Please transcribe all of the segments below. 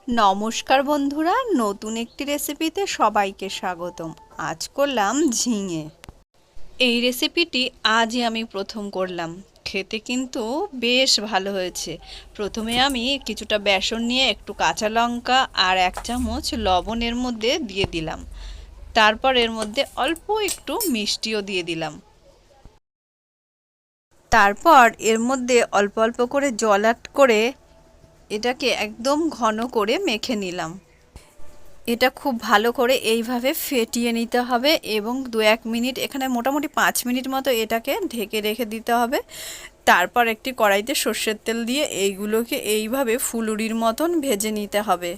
নমস্কার বন্ধুরা, নতুন একটি রেসিপিতে সবাইকে স্বাগতম। আজ করলাম ঝিঙে। এই রেসিপিটি আজই আমি প্রথম করলাম। খেতে কিন্তু বেশ ভালো হয়েছে। প্রথমে আমি কিছুটা বেসন নিয়ে একটু কাঁচা লঙ্কা আর 1 চামচ লবণ এর মধ্যে দিয়ে দিলাম। তারপর এর মধ্যে অল্প একটু মিষ্টিও দিয়ে দিলাম। তারপর এর মধ্যে অল্প অল্প করে জল অ্যাড করে এটাকে একদম ঘন করে মেখে নিলাম। এটা খুব ভালো করে এইভাবে ফেটিয়ে নিতে হবে এবং 2-1 মিনিট, এখানে মোটামুটি 5 মিনিট মতো এটাকে ঢেকে রেখে দিতে হবে। তারপর একটি কড়াইতে সর্ষের তেল দিয়ে এইগুলোকে এইভাবে ফুলুরির মতন ভেজে নিতে হবে।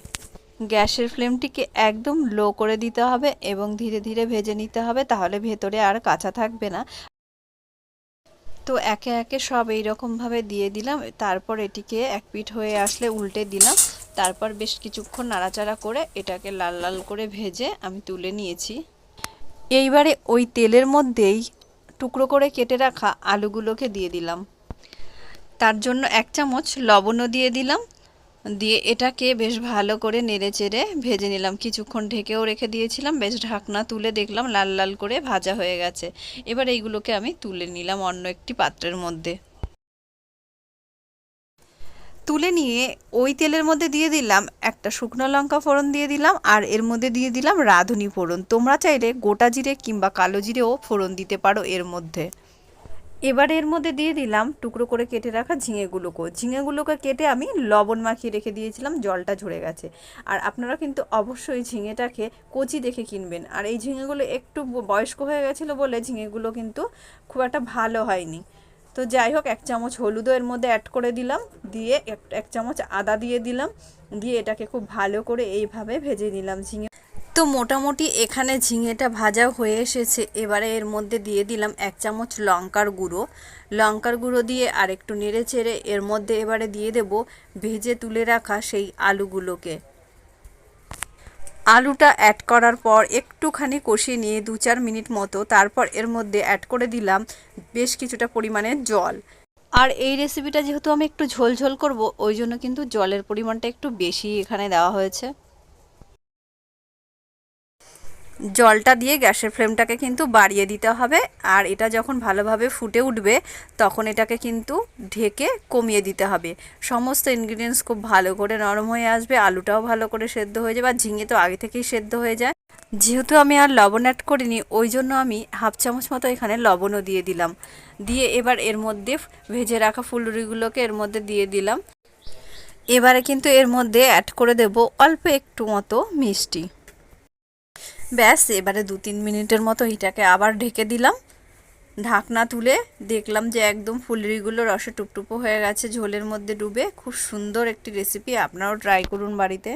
গ্যাসের ফ্লেমটিকে একদম লো করে দিতে হবে এবং ধীরে ধীরে ভেজে নিতে হবে, তাহলে ভেতরে আর কাঁচা থাকবে না। তো একে একে সব এইরকমভাবে দিয়ে দিলাম। তারপর এটিকে এক পিঠ হয়ে আসলে উল্টে দিলাম। তারপর বেশ কিছুক্ষণ নাড়াচাড়া করে এটাকে লাল লাল করে ভেজে আমি তুলে নিয়েছি। এইবারে ওই তেলের মধ্যেই টুকরো করে কেটে রাখা আলুগুলোকে দিয়ে দিলাম। তার জন্য 1 চামচ লবণও দিয়ে দিলাম। দিয়ে এটাকে বেশ ভালো করে নেড়েচেড়ে ভেজে নিলাম। কিছুক্ষণ ঢেকেও রেখে দিয়েছিলাম, বেশ ঢাকনা তুলে দেখলাম লাল লাল করে ভাজা হয়ে গেছে। এবার এইগুলোকে আমি তুলে নিলাম অন্য একটি পাত্রের মধ্যে। তুলে নিয়ে ওই তেলের মধ্যে দিয়ে দিলাম একটা শুকনো লঙ্কা ফোড়ন দিয়ে দিলাম, আর এর মধ্যে দিয়ে দিলাম রাঁধুনি ফোড়ন। তোমরা চাইলে গোটা জিরে কিংবা কালো জিরেও ফোড়ন দিতে পারো এর মধ্যে। এবার এর মধ্যে দিয়ে দিলাম টুকরো করে কেটে রাখা ঝিঙেগুলোকে কেটে আমি লবণ মাখিয়ে রেখে দিয়েছিলাম, জলটা ঝরে গেছে। আর আপনারা কিন্তু অবশ্যই ঝিঙেটাকে কচি দেখে কিনবেন। আর এই ঝিঙেগুলো একটু বয়স্ক হয়ে গেছিলো বলে ঝিঙেগুলো কিন্তু খুব একটা ভালো হয়নি। তো যাই হোক, 1 চামচ হলুদও এর মধ্যে অ্যাড করে দিলাম, দিয়ে 1 চামচ আদা দিয়ে দিলাম, দিয়ে এটাকে খুব ভালো করে এইভাবে ভেজে নিলাম ঝিঙে। তো মোটামুটি এখানে ঝিঙেটা ভাজা হয়ে এসেছে। এবারে এর মধ্যে দিয়ে দিলাম 1 চামচ লঙ্কার গুঁড়ো দিয়ে আর একটু নেড়ে চেড়ে এর মধ্যে এবারে দিয়ে দেব ভেজে তুলে রাখা সেই আলুগুলোকে। আলুটা অ্যাড করার পর একটুখানি কষিয়ে নিয়ে 2-4 মিনিট মতো, তারপর এর মধ্যে অ্যাড করে দিলাম বেশ কিছুটা পরিমাণে জল। আর এই রেসিপিটা যেহেতু আমি একটু ঝোল ঝোল করব, ওই জন্য কিন্তু জলের পরিমাণটা একটু বেশি এখানে দেওয়া হয়েছে। জলটা দিয়ে গ্যাসের ফ্লেমটাকে কিন্তু বাড়িয়ে দিতে হবে। আর এটা যখন ভালোভাবে ফুটে উঠবে তখন এটাকে কিন্তু ঢেকে কমিয়ে দিতে হবে। সমস্ত ইনগ্রিডিয়েন্টস খুব ভালো করে নরম হয়ে আসবে, আলুটাও ভালো করে সেদ্ধ হয়ে যাবে, আর ঝিঙে তো আগে থেকেই সেদ্ধ হয়ে যায়। যেহেতু আমি আর লবণ অ্যাড করিনি, ওই জন্য আমি 1/2 চামচ মতো এখানে লবণও দিয়ে দিলাম। দিয়ে এবার এর মধ্যে ভেজে রাখা ফুলুরিগুলোকে এর মধ্যে দিয়ে দিলাম। এবারে কিন্তু এর মধ্যে অ্যাড করে দেব অল্প একটু মতো মিষ্টি। ব্যাস, এবারে 2-3 মিনিটের মতো এটাকে আবার ঢেকে দিলাম। ঢাকনা তুলে দেখলাম যে একদম ফুলুরিগুলো রসে টুপটুপো হয়ে গেছে ঝোলের মধ্যে ডুবে। খুব সুন্দর একটি রেসিপি, আপনারাও ট্রাই করুন বাড়িতে।